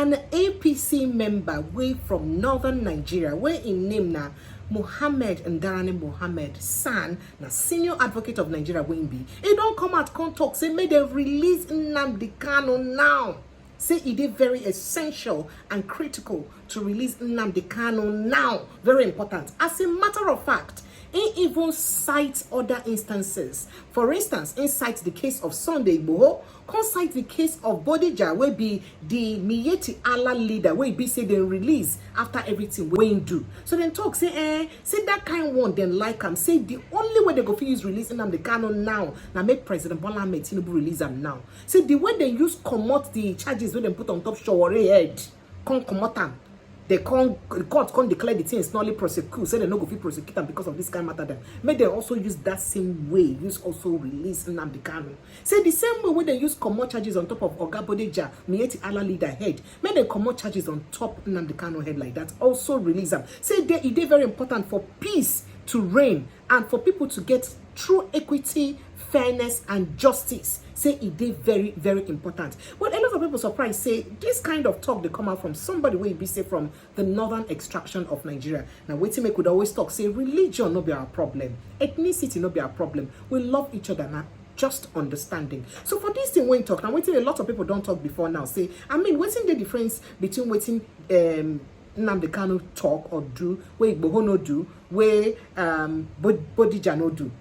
an APC member way from northern Nigeria, where in name na Muhammed Ndarani Muhammad, son, na senior advocate of Nigeria Wimbi. He don't come out, come talk, say, may they release Nnamdi Kanu now. Say it is very essential and critical to release Nnamdi Kanu now. Very important. As a matter of fact, he even cites other instances. For instance, he cites the case of Sunday Igboho, can cite the case of Bodejo, where be the Miyetti Allah leader, where be say they release after everything we do. So then talk, say that kind one, then like him. Say the only way they go for use releasing them the canon now, now make President Bola Ahmed Tinubu release them now. Say the way they use comot the charges when they put on top Sowore head, can't comot them. They can't, the court can't declare the thing is not prosecute, so they no go fit prosecute them because of this kind of matter. Then may they also use that same way, use also release Nnamdi Kanu. Say the same way when they use commot charges on top of Oga Bodejo, Miyetti Allah leader head, may they commot charges on top Nnamdi Kanu head like that. Also release them. Say it is very important for peace to reign and for people to get true equity, fairness, and justice. Say it is very, very important. Well, a lot of people surprised say this kind of talk they come out from somebody will be say from the northern extraction of Nigeria. Now, waiting could always talk say religion no be our problem, ethnicity no be our problem. We love each other now. Just understanding. So for this thing when talk now, waiting a lot of people don't talk before now. Say, I mean, what's the difference between waiting Nnamdi Kanu talk or do, where Igboho no do, where Bodejo no do?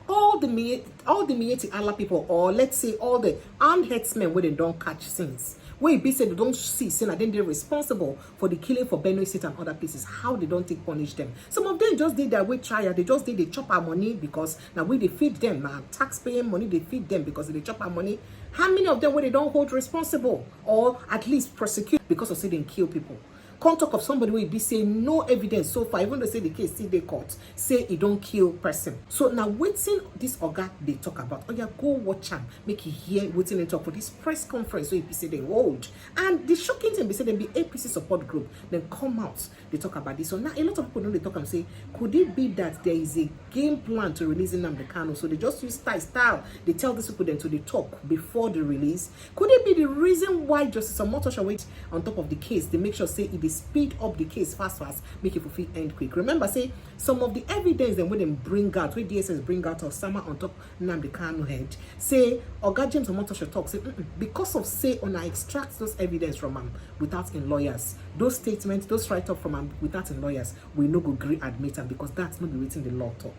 All the Miyetti Allah people, or let's say all the armed headsmen where they don't catch sins, where it be said they don't see sin, and then they're responsible for the killing for Benue State and other places, how they don't take punish them. Some of them just did their way trial, they just did they chop our money because now we they feed them, now taxpaying money they feed them because they chop our money. How many of them where they don't hold responsible or at least prosecute because of say they kill people? Can't talk of somebody who be say no evidence so far, even though say the case still they court, say he don't kill person. So now waiting this Oga they talk about. Oh yeah, go watch him, make you hear waiting and talk for this press conference where he say they hold. And the shocking thing be say they be APC support group, then come out, they talk about this. So now a lot of people don't they talk and say, could it be that there is a game plan to release Nnamdi Kanu? So they just use style. They tell these people then to they talk before the release. Could it be the reason why Justice Omoto wait on top of the case? They make sure say it is speed up the case fast, make it fulfill end quick. Remember, say some of the evidence then when they bring out, when DSS bring out of Sama on top Nnamdi Kanu head, say Oga James Omoto talk, say because of say on I extract those evidence from him without in lawyers, those statements, those write up from him without in lawyers, we no go agree admit them because that's not the written the law talk.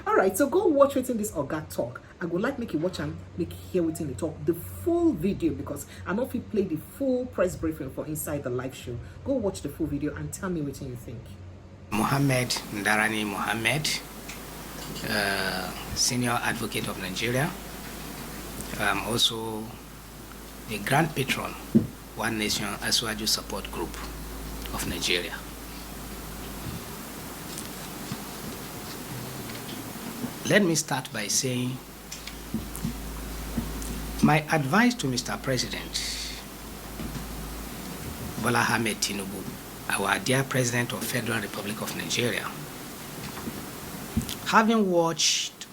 All right, so go watch within this Oga talk. I would like make you watch and make you hear within the talk the full video because I know if you play the full press briefing for inside the live show. Go watch the full video and tell me what you think. Muhammed Ndarani Muhammad, senior advocate of Nigeria, also the grand patron, One Nation Asiwaju support group of Nigeria. Let me start by saying my advice to Mr. President Bola Ahmed Tinubu, our dear President of Federal Republic of Nigeria, having watched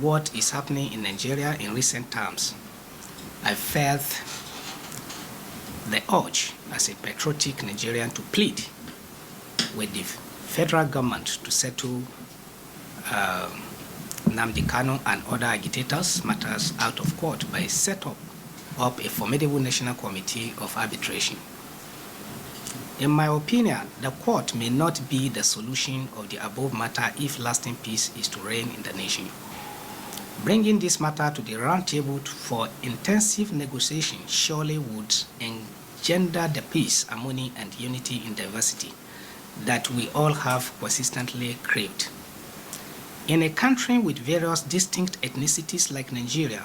what is happening in Nigeria in recent times, I felt the urge as a patriotic Nigerian to plead with the federal government to settle Nnamdi Kanu and other agitators matters out of court by set up a formidable national committee of arbitration. In my opinion, the court may not be the solution of the above matter if lasting peace is to reign in the nation. Bringing this matter to the round table for intensive negotiation surely would engender the peace, harmony, and unity in diversity that we all have consistently craved. In a country with various distinct ethnicities like Nigeria,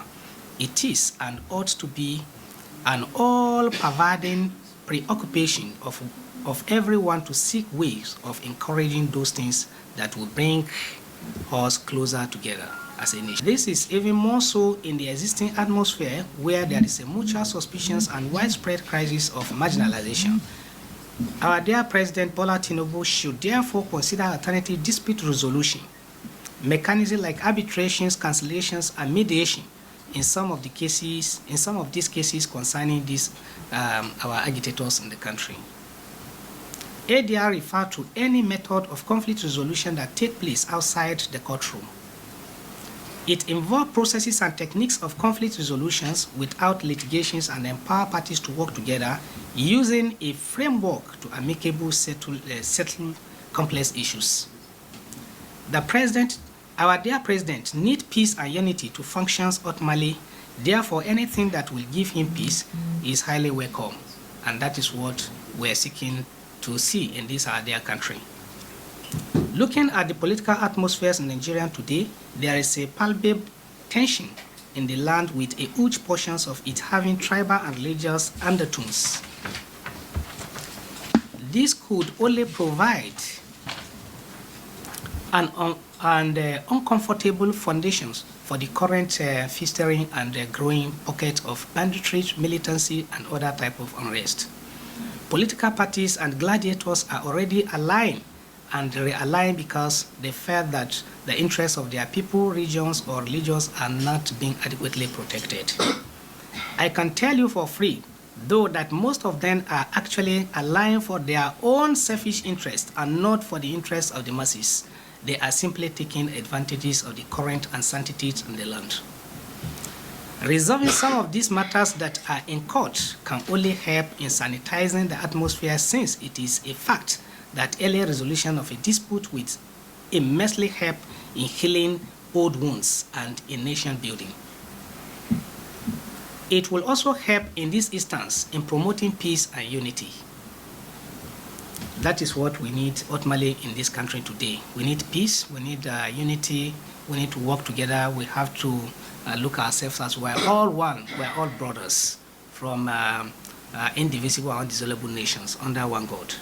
it is and ought to be an all-pervading preoccupation of everyone to seek ways of encouraging those things that will bring us closer together as a nation. This is even more so in the existing atmosphere where there is a mutual suspicions and widespread crisis of marginalization. Our dear President Bola Tinubu should therefore consider alternative dispute resolution mechanisms like arbitrations, cancellations, and mediation in some of these cases concerning our agitators in the country. ADR refer to any method of conflict resolution that take place outside the courtroom. It involves processes and techniques of conflict resolutions without litigations and empower parties to work together using a framework to amicably settle complex issues. Our dear President needs peace and unity to function optimally. Therefore, anything that will give him peace is highly welcome. And that is what we are seeking to see in this our dear country. Looking at the political atmospheres in Nigeria today, there is a palpable tension in the land with a huge portions of it having tribal and religious undertones. This could only provide uncomfortable foundations for the current festering and growing pocket of banditry, militancy, and other type of unrest. Political parties and gladiators are already aligned and realign because they felt that the interests of their people, regions, or religions are not being adequately protected. I can tell you for free, though, that most of them are actually aligned for their own selfish interests and not for the interests of the masses. They are simply taking advantages of the current uncertainties in the land. Resolving some of these matters that are in court can only help in sanitizing the atmosphere, since it is a fact that early resolution of a dispute will immensely help in healing old wounds and in nation building. It will also help in this instance in promoting peace and unity. That is what we need ultimately in this country today. We need peace, we need unity, we need to work together. We have to look at ourselves as we're all one, we're all brothers from indivisible and indissoluble nations under one God.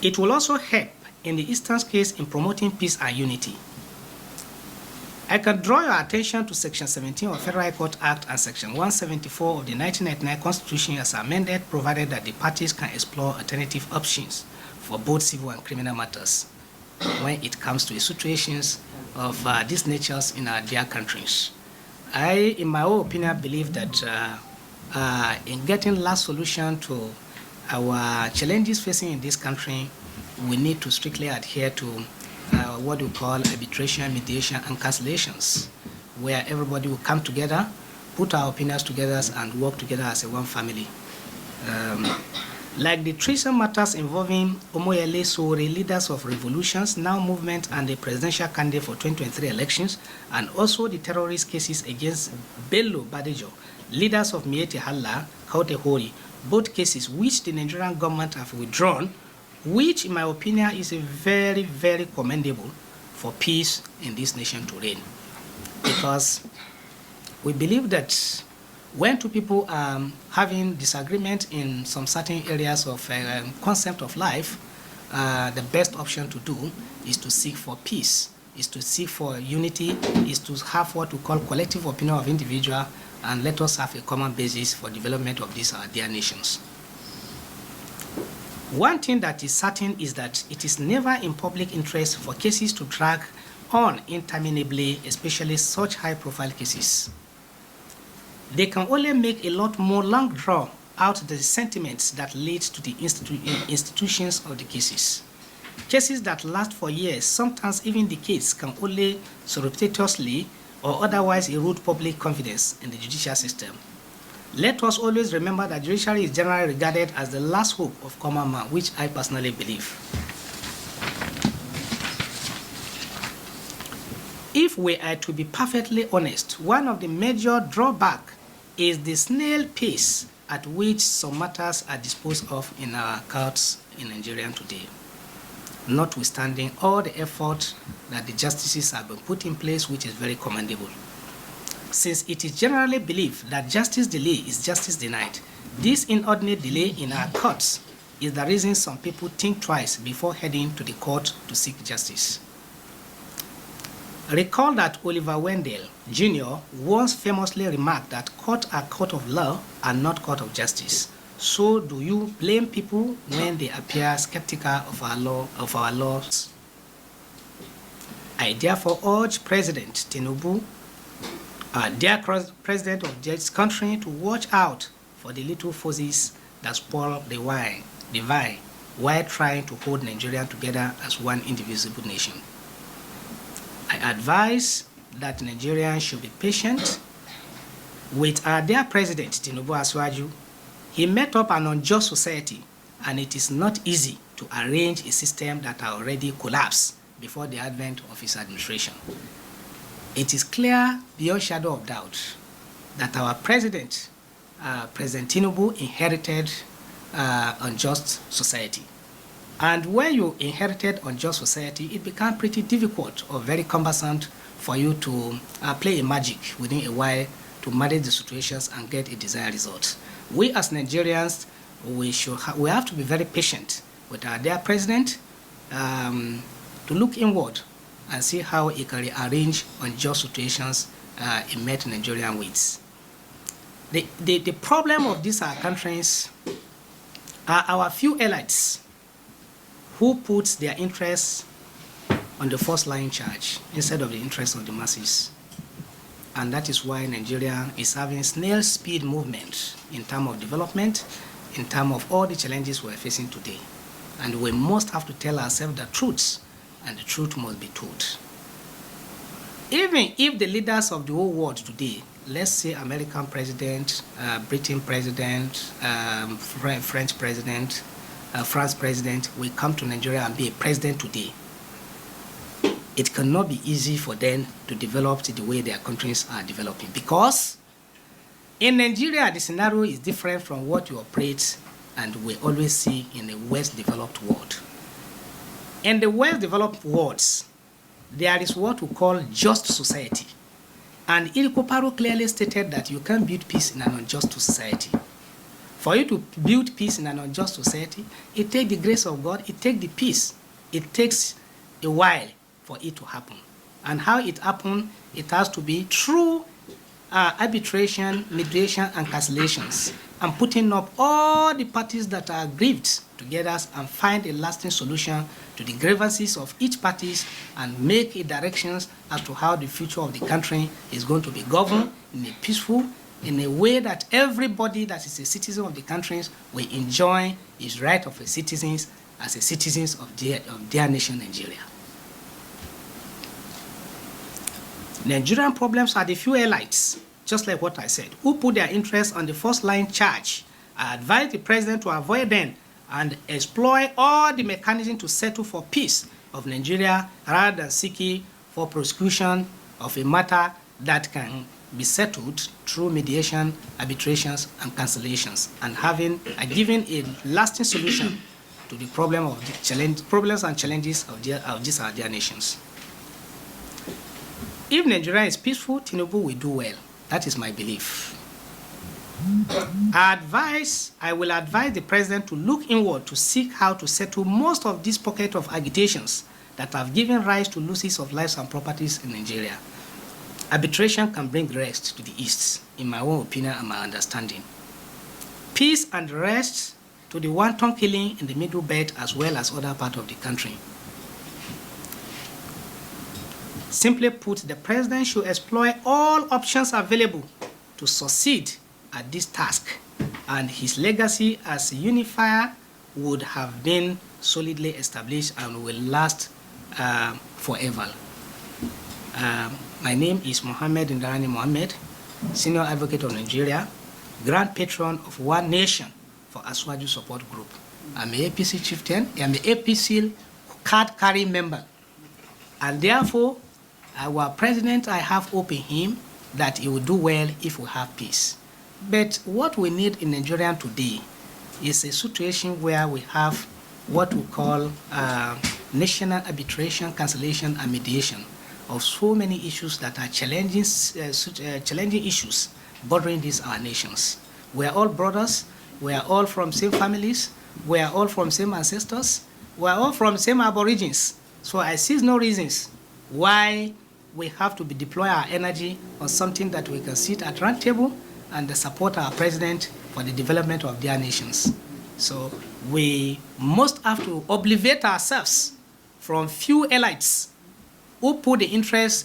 It will also help in the instance case in promoting peace and unity. I can draw your attention to Section 17 of Federal Court Act and Section 174 of the 1999 Constitution as amended, provided that the parties can explore alternative options for both civil and criminal matters when it comes to situations of these natures in our dear countries. I, in my own opinion, believe that in getting last solution to our challenges facing in this country, we need to strictly adhere to what we call arbitration, mediation, and cancellations, where everybody will come together, put our opinions together, and work together as a one family. Like the treason matters involving Omoyele, Sowore, leaders of revolutions, now movement, and the presidential candidate for 2023 elections, and also the terrorist cases against Bodejo, leaders of Miyetti, Hori, both cases which the Nigerian government have withdrawn, which in my opinion is a very, very commendable for peace in this nation to reign. Because we believe that when two people are having disagreement in some certain areas of concept of life, the best option to do is to seek for peace, is to seek for unity, is to have what we call collective opinion of individual, and let us have a common basis for development of these our dear nations. One thing that is certain is that it is never in public interest for cases to drag on interminably, especially such high-profile cases. They can only make a lot more long draw out the sentiments that lead to the institutions of the cases. Cases that last for years, sometimes even decades, can only surreptitiously or otherwise erode public confidence in the judicial system. Let us always remember that judiciary is generally regarded as the last hope of common man, which I personally believe. If we are to be perfectly honest, one of the major drawbacks is the snail pace at which some matters are disposed of in our courts in Nigeria today, notwithstanding all the effort that the justices have been put in place, which is very commendable. Since it is generally believed that justice delay is justice denied, this inordinate delay in our courts is the reason some people think twice before heading to the court to seek justice. Recall that Oliver Wendell Jr. once famously remarked that courts are court of law and not court of justice. So do you blame people when they appear skeptical of our laws? I therefore urge President Tinubu, dear President of this country, to watch out for the little forces that spoil the vine while trying to hold Nigeria together as one indivisible nation. I advise that Nigerians should be patient with our dear President Tinubu Asiwaju. He met up an unjust society, and it is not easy to arrange a system that are already collapsed before the advent of his administration. It is clear beyond shadow of doubt that our President Tinubu, inherited unjust society. And when you inherited unjust society, it becomes pretty difficult or very cumbersome for you to play a magic within a while to manage the situations and get a desired result. We as Nigerians, we have to be very patient with our dear President to look inward and see how he can rearrange unjust situations he met Nigerian with. The problem of these countries are our few elites who put their interests on the first line charge instead of the interests of the masses. And that is why Nigeria is having snail speed movement in terms of development, in terms of all the challenges we're facing today. And we must have to tell ourselves the truth, and the truth must be told. Even if the leaders of the whole world today, let's say American president, Britain president, French president, France president, will come to Nigeria and be a president today, it cannot be easy for them to develop the way their countries are developing. Because in Nigeria, the scenario is different from what you operate and we always see in the West developed world. In the West developed worlds, there is what we call just society. And Ilkoparo clearly stated that you can't build peace in an unjust society. For you to build peace in an unjust society, it takes the grace of God, it takes the peace. It takes a while for it to happen. And how it happens, it has to be through arbitration, mediation, and cancellations, and putting up all the parties that are aggrieved together and find a lasting solution to the grievances of each party and make a directions as to how the future of the country is going to be governed in a peaceful, in a way that everybody that is a citizen of the countries will enjoy his right of a citizens as a citizens of their nation, Nigeria. Nigerian problems are the few elites, just like what I said, who put their interests on the first line charge. I advise the president to avoid them and exploit all the mechanisms to settle for peace of Nigeria rather than seeking for prosecution of a matter that can be settled through mediation, arbitrations, and cancellations, and giving a lasting solution to the problems and challenges of these our dear nations. If Nigeria is peaceful, Tinubu will do well. That is my belief. I will advise the president to look inward to seek how to settle most of these pockets of agitations that have given rise to losses of lives and properties in Nigeria. Arbitration can bring rest to the East, in my own opinion and my understanding. Peace and rest to the wanton killing in the Middle Belt as well as other parts of the country. Simply put, the president should exploit all options available to succeed at this task, and his legacy as a unifier would have been solidly established and will last forever. My name is Muhammed Ndarani Mohammed, Senior Advocate of Nigeria, Grand Patron of One Nation for Asiwaju Support Group. I'm an APC chieftain, I'm an APC card-carrying member, and therefore, our president, I have hope in him that he will do well if we have peace. But what we need in Nigeria today is a situation where we have what we call national arbitration, cancellation, and mediation of so many issues that are challenging issues bothering these our nations. We are all brothers, we are all from same families, we are all from same ancestors, we are all from same aborigines. So I see no reasons why we have to deploy our energy on something that we can sit at round table and support our president for the development of their nations. So we must have to obligate ourselves from few elites who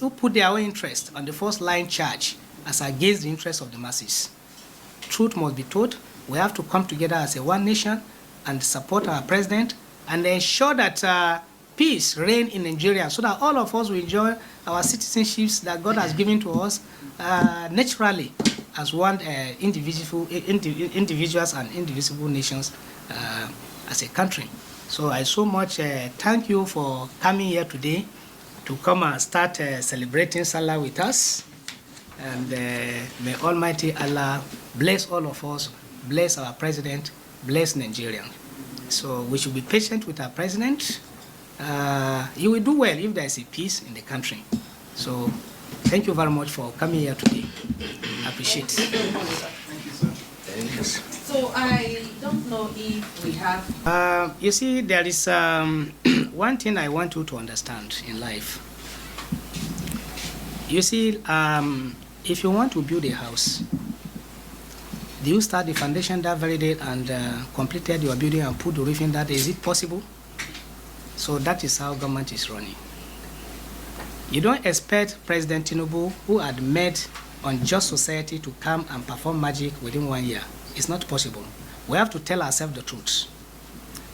put their own interest on the first line charge as against the interest of the masses. Truth must be told. We have to come together as a one nation and support our president and ensure that peace reign in Nigeria so that all of us will enjoy our citizenships that God has given to us naturally as one individuals and indivisible nations as a country. So I so much thank you for coming here today to come and start celebrating Salah with us. And may Almighty Allah bless all of us, bless our president, bless Nigeria. So we should be patient with our president. You will do well if there is a peace in the country. So thank you very much for coming here today. I appreciate it. Thank you, sir. Thank you. So I don't know if we have... You see, there is one thing I want you to understand in life. You see, if you want to build a house, do you start the foundation that very day and completed your building and put the roof in that day? Is it possible? So that is how government is running. You don't expect President Tinubu, who had made unjust society, to come and perform magic within 1 year. It's not possible. We have to tell ourselves the truth.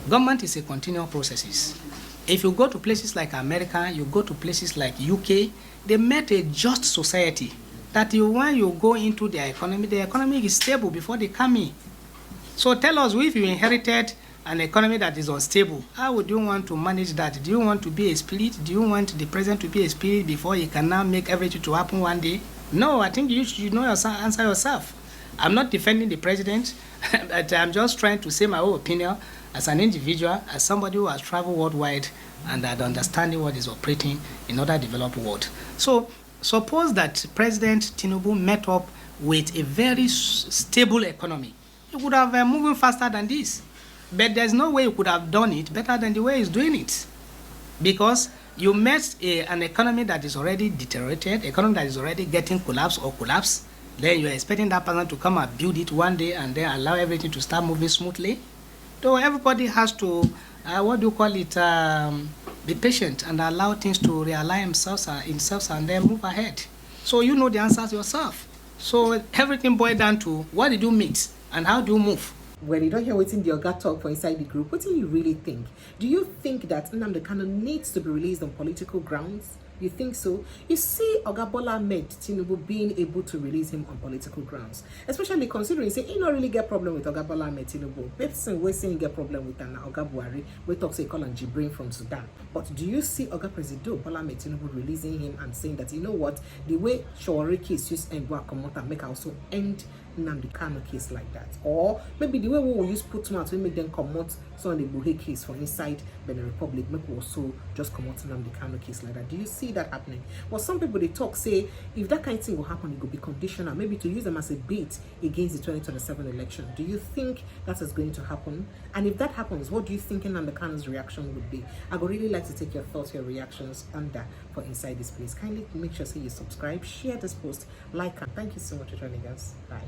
Government is a continual process. If you go to places like America, you go to places like UK, they made a just society that when you go into the economy is stable before they come in. So tell us, if you inherited an economy that is unstable, how would you want to manage that? Do you want to be a spirit? Do you want the president to be a spirit before he can now make everything to happen one day? No, I think you should know answer yourself. I'm not defending the president, but I'm just trying to say my own opinion as an individual, as somebody who has traveled worldwide and had understanding what is operating in other developed world. So suppose that President Tinubu met up with a very stable economy. He would have moving faster than this. But there's no way you could have done it better than the way he's doing it. Because you met an economy that is already deteriorated, economy that is already getting collapsed, then you're expecting that person to come and build it one day and then allow everything to start moving smoothly. So everybody has to, be patient and allow things to realign themselves and then move ahead. So you know the answers yourself. So everything boils down to what did you meet and how do you move? When you don't hear what's in the Oga talk for inside the group, what do you really think? Do you think that Nnamdi Kanu needs to be released on political grounds? You think so? You see Oga Bola Ahmed Tinubu being able to release him on political grounds, especially considering say he not really get problem with Oga Bola Ahmed Tinubu. Person we saying get problem with Oga Buhari. We talk say call on Jibrin from Sudan. But do you see Oga President Bola Ahmed Tinubu releasing him and saying that you know what, the way Sowore case just end work come out and make also end Nnamdi Kanu case like that, or maybe the way we will use put out to make them come out so on the Bodejo case for inside Benin Republic, make we also just come out Nnamdi Kanu case like that. Do you see that happening? Well, some people they talk say if that kind of thing will happen, it will be conditional, maybe to use them as a bait against the 2027 election. Do you think that is going to happen? And if that happens, what do you think Nnamdi Kanu's reaction would be? I would really like to take your thoughts, your reactions on that for inside this place. Kindly make sure say you subscribe, share this post, like, and thank you so much for joining us. Bye.